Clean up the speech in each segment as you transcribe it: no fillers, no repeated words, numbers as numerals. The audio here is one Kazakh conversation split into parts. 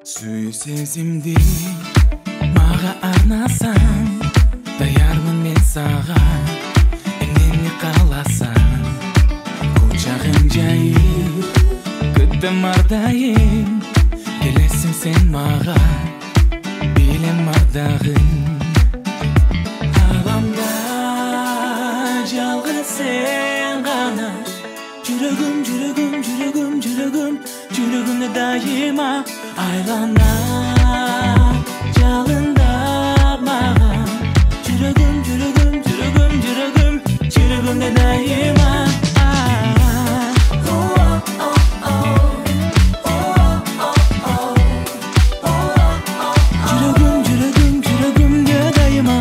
Сөзімді маға арнасаң, даярмын мен саған, үнемі қаласаң. Құшағың жайып, күттім ардайым, келесің сен маға, білем ардағын. Аламда жалғыз сен ғана, жүрегім, жүрегім, жүрегім, жүрегім, жүрегімді дайыма айлана жалындап маған. Жүрегім, жүрегім, жүрегім, жүрегім, жүрегімді дайыма. Жүрегім, жүрегім, жүрегімді дайыма.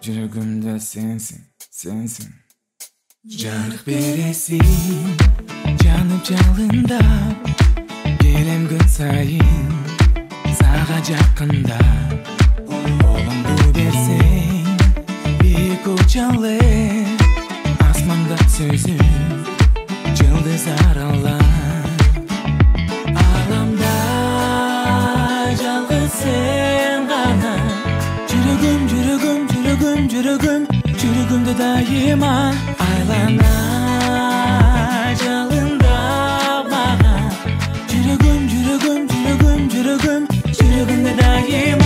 Жүрегімді сенсің, сенсің. Жарық бересің, жанып жалындап, келем күн сайын, саға жақындап. Қолыңды берсең, биік ұшалы, асманда сөзіп, жұлдыз аралап. Аламда жалғыз сен ғана, жүрегім, жүрегім, жүрегім, жүрегім, жүрегімді дайыма айлана жалындап маған. Жүрегім, жүрегім, жүрегім, жүрегім, жүрегімді дайыма.